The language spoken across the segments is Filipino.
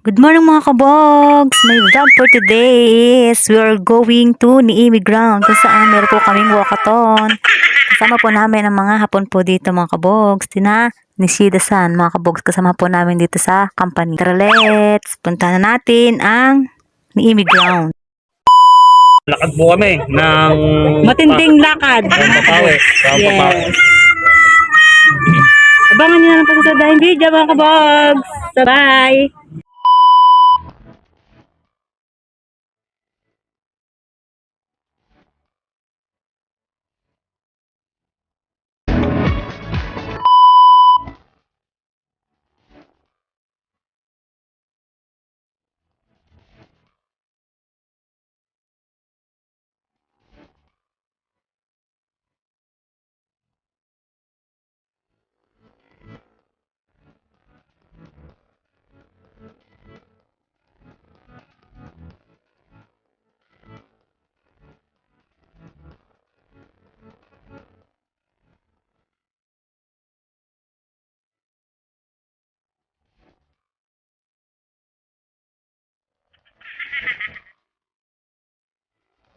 Good morning mga kabogs! My vlog for today is we are going to Niimi Ground kung saan meron po kaming walkathon. Kasama po namin ang mga hapon po dito mga kabogs. Tina Nishida-san mga kabogs, kasama po namin dito sa company. Tara let's punta na natin ang Niimi Ground. Lakad po kami ng Matinding lakad. Papawi. Yes. Abangan nyo na lang po sa dahil video mga kabogs. Bye!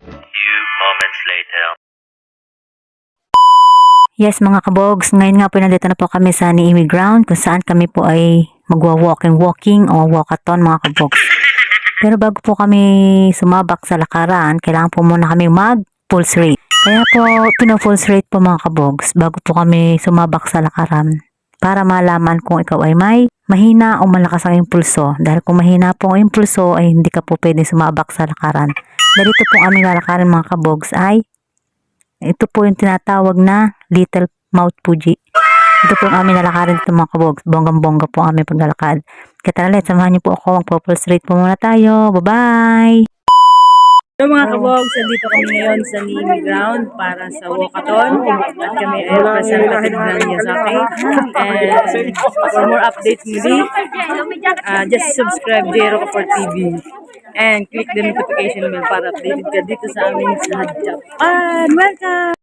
Few moments later. Yes mga kabogs, ngayon nga po nandito na po kami sa Niimi Ground kung saan kami po ay magwa-walking o walkathon mga kabogs. Pero bago po kami sumabak sa lakaran, kailangan po muna kami mag-pulse rate. Kaya po pina-pulse rate po mga kabogs bago po kami sumabak sa lakaran para malaman kung ikaw ay may mahina o malakas ang impulso. Dahil kung mahina po ang impulso ay hindi ka po pwede sumabak sa lakaran. Dahil ito pong aming lalakarin mga kabogs ay ito po yung tinatawag na Little Mount Fuji. Ito po yung aming lalakarin dito mga kabogs. Bonggang-bongga po ang aming paglalakad. Kaya tara let's, samahan niyo po ako. Magpo-pulse rate po muna tayo. Bye-bye! Hello mga kabogs, nandito kami ngayon sa Niimi Ground para sa walkathon at kami ay representative ng Miyazaki. And for more updates muli, just subscribe Jero Kapor TV and click the notification bell para updated ka dito sa amin sa Japan. Welcome!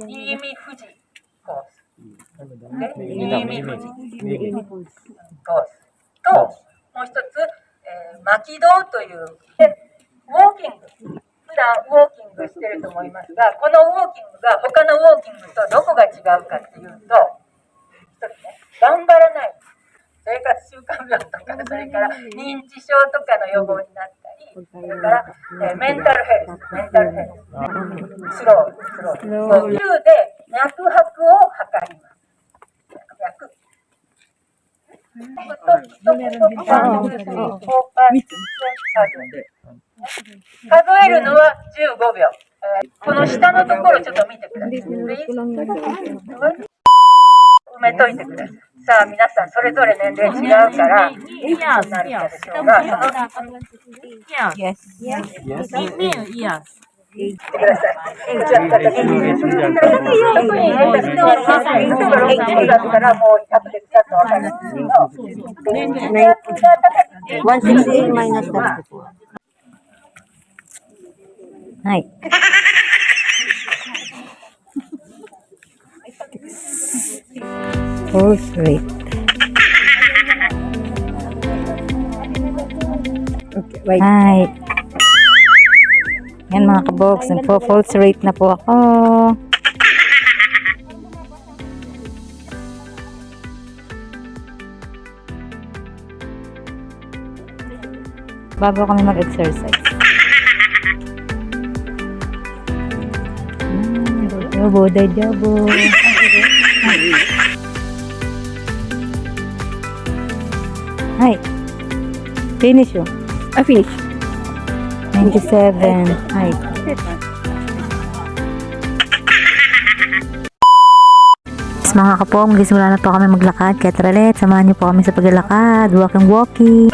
Niimi Fuji course. Niimi Fuji course. と、もう一つ、巻き堂という、ウォーキング、普段ウォーキングしてると思いますが、このウォーキングが他のウォーキングとどこが違うかっていうと、一つね、頑張らない。それから習慣病とか、それから認知症とかの予防になったり、それから、メンタルヘルス、スロー。呼吸で脈拍を測ります。脈。数えるのは15秒。この下のところちょっと見てください。埋めといてください。さあ皆さんそれぞれ年齢違うからいくつになるかでしょうが、言ってください。特に私の6だったらもう後でちゃんと分かるんですけど、168 マイナスだ。はい。Pulse rate. Okay, wait. Hi. Yan mga kabogs, nagpo-pulse rate na po ako. Bago kami mag-exercise. Jabo, jabo. Hi. Finish yun. Finish. 97. Hi. Mga kapong, magsimula na po kami maglakad. Kaya tara let's, samahan niyo po kami sa paglalakad. Walking.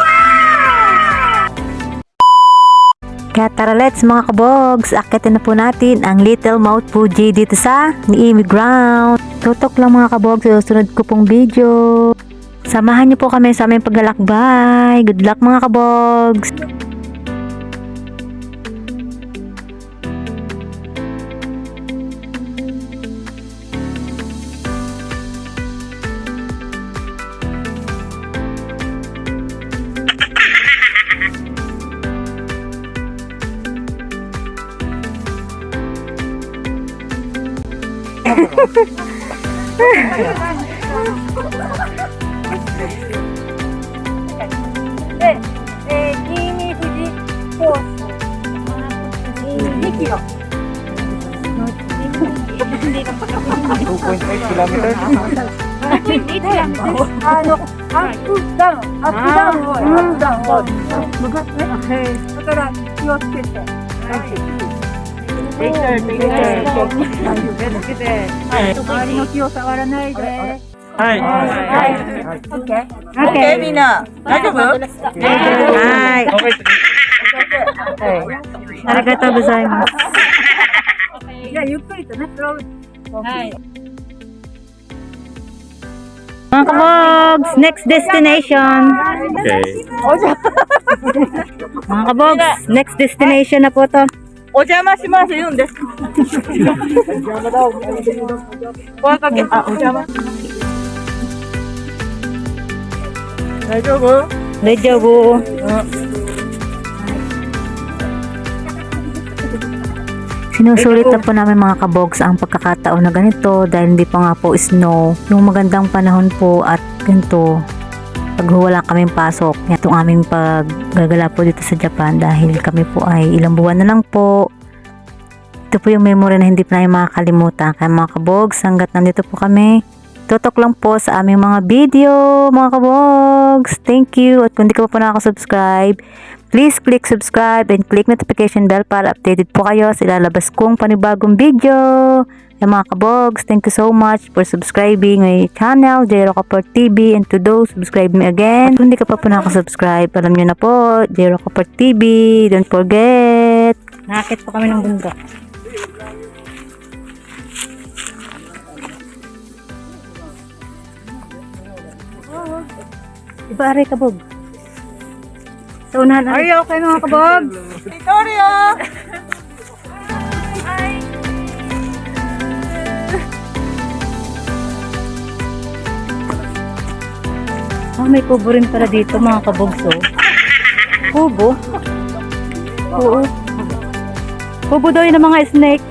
Kaya tara let's mga kabogs, akitin na po natin ang Little Mount Fuji dito sa Niimi Ground. Tutok lang mga kabogs, susunod ko pong video. Samahan niyo po kami sa aming paglalakbay. Good luck mga kabogs! 新見富士コース2キロ。アップダウンを向かって、だから気をつけて。周りの気を触らないで。はい。オッケー。オッケーみんな。大丈夫？はい。ありがとうございます。じゃあゆっくりとね、スロー。はい。Mga kabogs, next destination. Okay. Mga kabogs, next destination na po to. お邪魔します言うんです。声かけ、あ、お邪魔。大丈夫？ Medyo po. Sinusulit na po namin mga kabogs ang pagkakataon na ganito dahil hindi pa nga po snow. Yung magandang panahon po at ganito, pag wala kaming pasok, itong aming paggagala po dito sa Japan dahil kami po ay ilang buwan na lang po. Ito po yung memory na hindi pa namin makakalimutan. Kaya mga kabogs, hanggat nandito po kami, tutok lang po sa aming mga video, mga kabogs. Thank you. At kung di ka pa po nakaka-subscribe, please click subscribe and click notification bell para updated po kayo sa ilalabas kong panibagong video. Kaya mga kabogs, thank you so much for subscribing my channel, J. Rocaport TV, and to those subscribe me again. At kung di ka pa po nakaka-subscribe, alam nyo na po, J. Rocaport TV, don't forget. Nakakit po kami ng bundok. Diba aray kabog? Sa unahan na. Are you okay mga kabog? Victoria! May kubo rin pala dito mga kabog. So. Kubo? Oo. Kubo daw yun ng mga snake.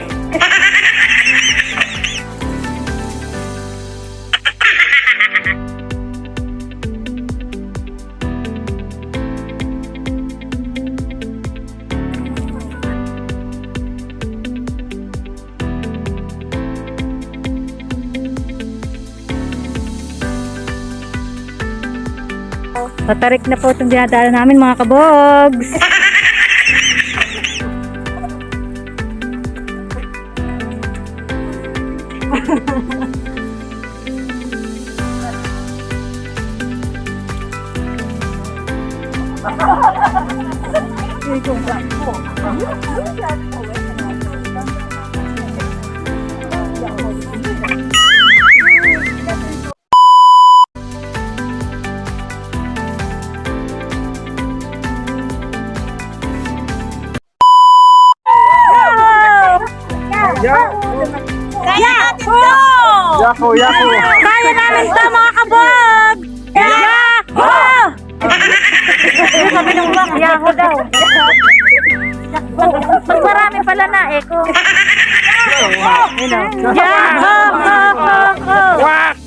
Patarik na po itong dinadaanan namin mga kabogs. Yako, yako. Kaya namin ito mga kabog! Yahoo! Sabi ng rock, yahoo daw. Pag marami pala na eh kung... Yahoo! Wak!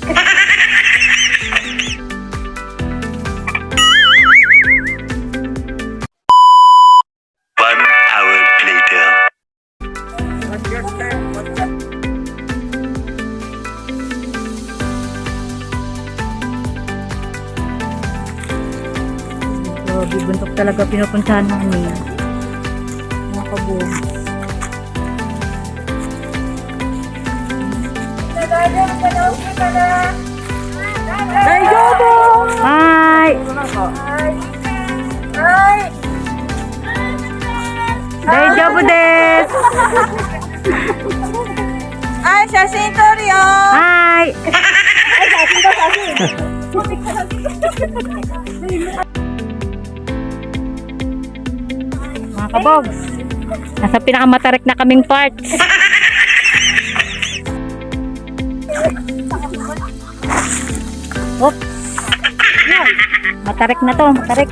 One hour later. Bibuntok talaga pinupuntahan namin. Mga kabog. Hi! Daijoubu desu! はい、写真撮るよ。 Hi! Mga kabogs, nasa pinakamatarik na kaming parts. Oops! Matarik na to, matarik.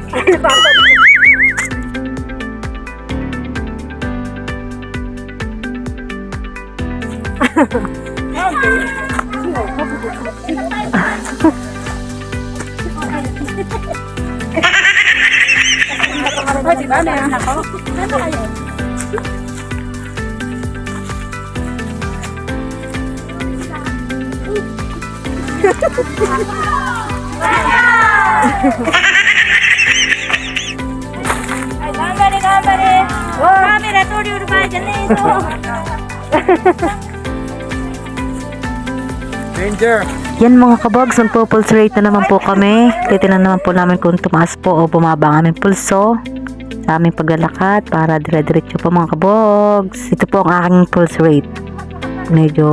Danger. Yan mga kabogs, mag-pulse rate na naman po kami. Titignan naman po namin kung tumaas po o bumaba ang aming pulso sa aming paglalakad para dire-diretso po mga kabogs. Ito po ang aking pulse rate. Medyo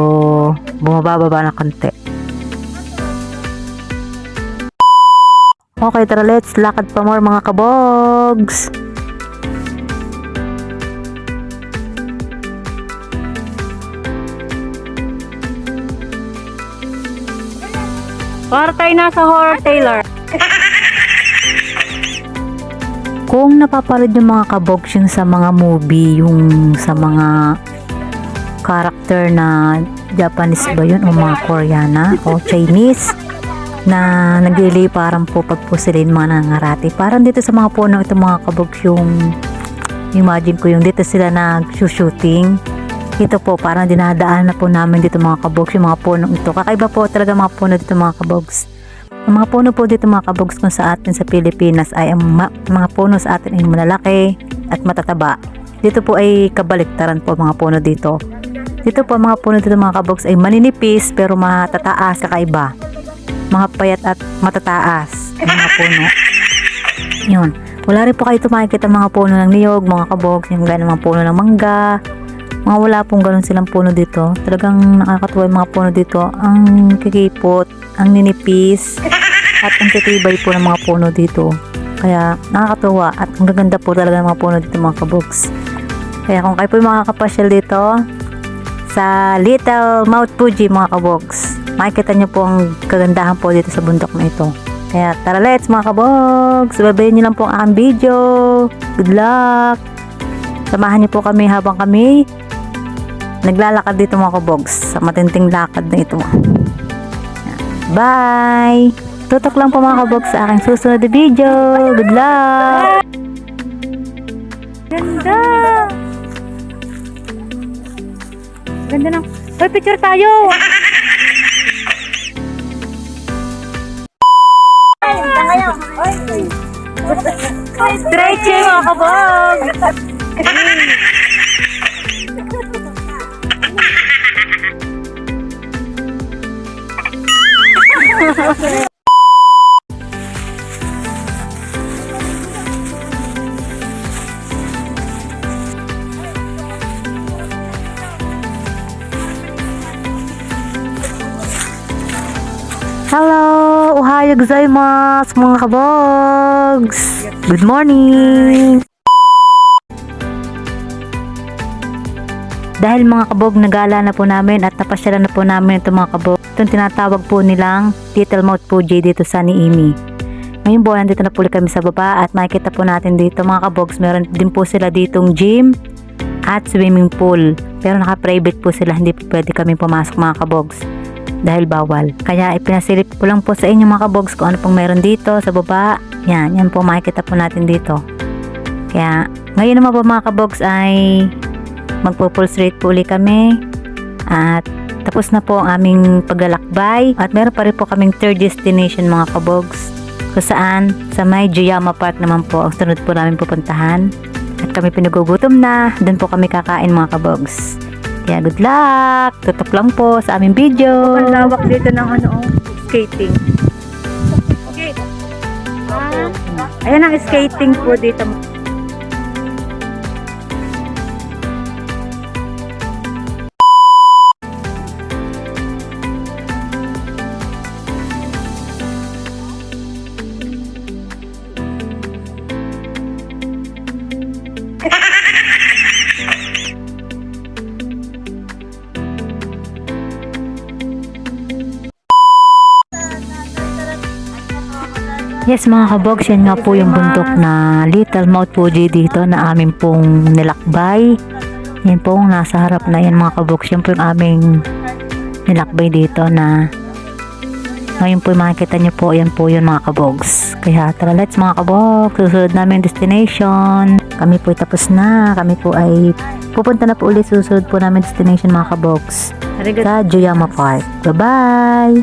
bumaba-baba na konti. Okay, tara, let's lakad pa more mga kabogs. Para tayo nasa horror trailer. Kung napapanood yung mga kabogs yung sa mga movie, yung sa mga character na Japanese ba yun o mga Koreana o Chinese na nagliliparan po pag po sila yung mga nangarati. Parang dito sa mga puno ito mga kabogs yung imagine ko yung dito sila nag-shooting. Ito po parang dinadaan na po namin dito mga kabogs yung mga puno ito. Kakaiba po talaga mga puno dito mga kabogs. Ang mga puno po dito mga kabogs kung sa atin sa Pilipinas ay ang mga puno sa atin ay malalaki at matataba. Dito po ay kabaliktaran po mga puno dito. Dito po mga puno dito mga kabogs ay maninipis pero matataas kakaiba. Mga payat at matataas ang mga puno. Yun. Wala rin po kayo makikita mga puno ng niyog, mga kabogs, yung ganun mga puno ng mangga. Mga wala pong ganun silang puno dito. Talagang nakakatuwa yung mga puno dito. Ang kikipot, ang ninipis, at ang titibay po ng mga puno dito. Kaya nakakatuwa at ang gaganda po talaga ng mga puno dito mga kabogs. Kaya kung kayo po yung makakapasyal dito sa Little Mount Fuji mga kabogs, makikita nyo po ang kagandahan po dito sa bundok na ito. Kaya tara, let's mga kabogs, sababayin nyo lang po ang aking video. Good luck! Samahan nyo po kami habang kami naglalakad dito mga kabogs sa matinding lakad na ito. Bye! Tutok lang po mga kabogs sa aking susunod na video. Good luck! Ganda! Ganda ng... Hoy, picture tayo! Stretching mga kabogs! Hello! Ohayo gozaimasu mga kabogs! Good morning! Dahil mga kabog, nagala na po namin at napasyalan na po namin ito mga kabog. Itong tinatawag po nilang Little Mount Fuji dito sa Niimi. Ngayon po, nandito na po kami sa baba at makikita po natin dito mga kabogs. Meron din po sila ditong gym at swimming pool. Pero naka-private po sila, hindi po pwede kami pumasok mga kabogs dahil bawal. Kaya ipinasilip ko lang po sa inyo mga kabogs kung ano pong meron dito sa baba. Yan po makikita po natin dito. Kaya ngayon naman po mga kabogs ay magpo-pulse rate po ulit kami at tapos na po ang aming paglalakbay at meron pa rin po kaming third destination mga kabogs kung saan sa may Juyama Park naman po ang sunod po namin pupuntahan at kami pinagugutom na, doon po kami kakain mga kabogs. Kaya good luck! Tutok lang po sa aming video. Ang lawak dito ng skating. Okay. Ayan ang skating po dito. Yes mga kabogs, yan nga po yung bundok na Little Mount Fuji dito na amin pong nilakbay. Yan po nasa harap na yan mga kabogs. Yan po yung aming nilakbay dito na ngayon po makikita nyo po, yan po yun mga kabogs. Kaya tara, let's mga kabogs, susunod namin destination. Kami po ay tapos na, kami po ay pupunta na po ulit, susunod po namin destination mga kabogs sa Juyama Park. Bye bye.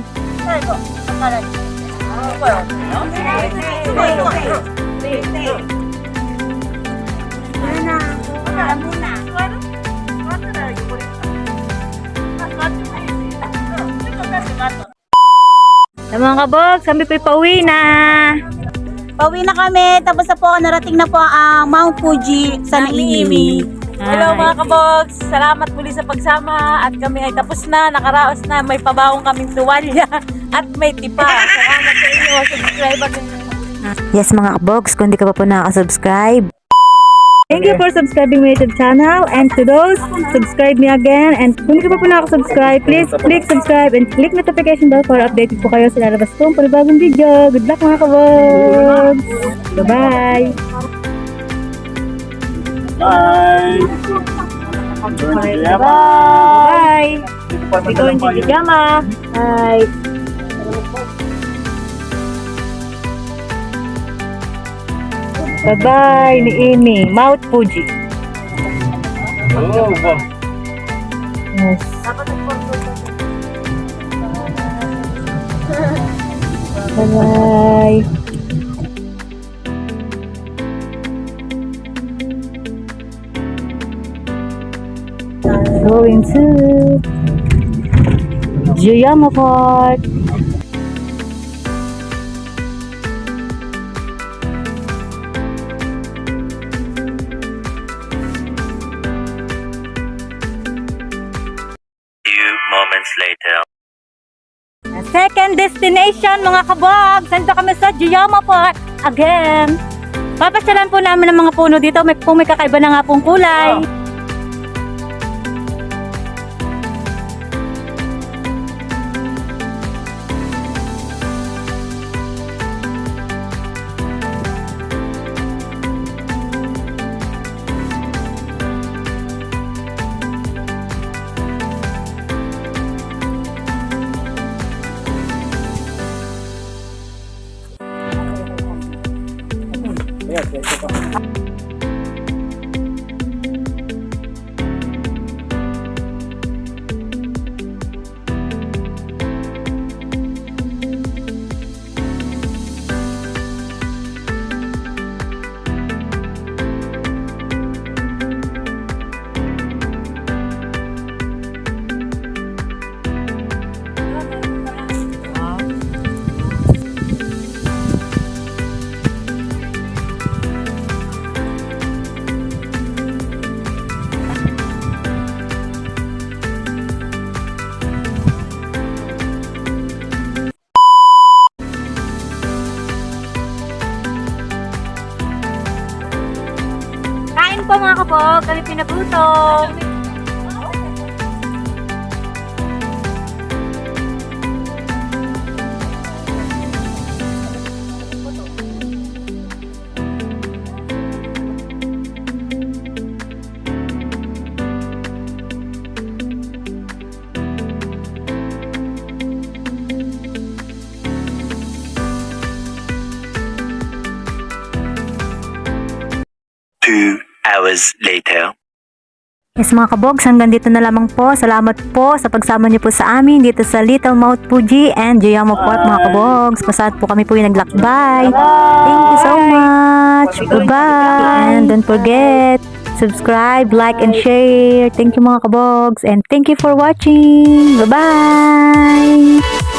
Sa mga kabogs, kami po'y pauwi na. Pauwi na kami, tapos na po, narating na po ang Mount Fuji sa Naimi. Hello mga kabogs, salamat muli sa pagsama at kami ay tapos na, nakaraos na, may pabaong kaming tuwalya at may tipa. Salamat sa inyo, subscribe at Yes mga kabogs, kung di ka pa po nakaka-subscribe, thank you for subscribing my YouTube channel, and to those, subscribe me again, and kung hindi ka pa po nakaka-subscribe, please click subscribe and click notification bell para updated po kayo sa lalabas kong panibagong video. Good luck mga kabogs! Bye-bye! Bye! Bye! Ikaw yung Jijama! Bye! Bye-bye ni Amy, Mount Fuji. Oh, wow. Yes. Bye-bye. Going to Juyama Park. Few moments later. Second destination mga kabog. Sando kami sa Juyama Park again. Papasyalan po namin ang mga puno dito. May kakaiba na nga pong kulay. Kain po mga kabog, kami pinagutom. Two hours later. yes mga kabogs, hanggang dito na lamang po. Salamat po sa pagsama niyo po sa amin dito sa Little Mount Fuji and Juyama Park mga kabogs. Pasaat po kami po yung naglakbay. Thank you so much. Bye-bye. And don't forget, subscribe, like, and share. Thank you mga kabogs. And thank you for watching. Bye-bye.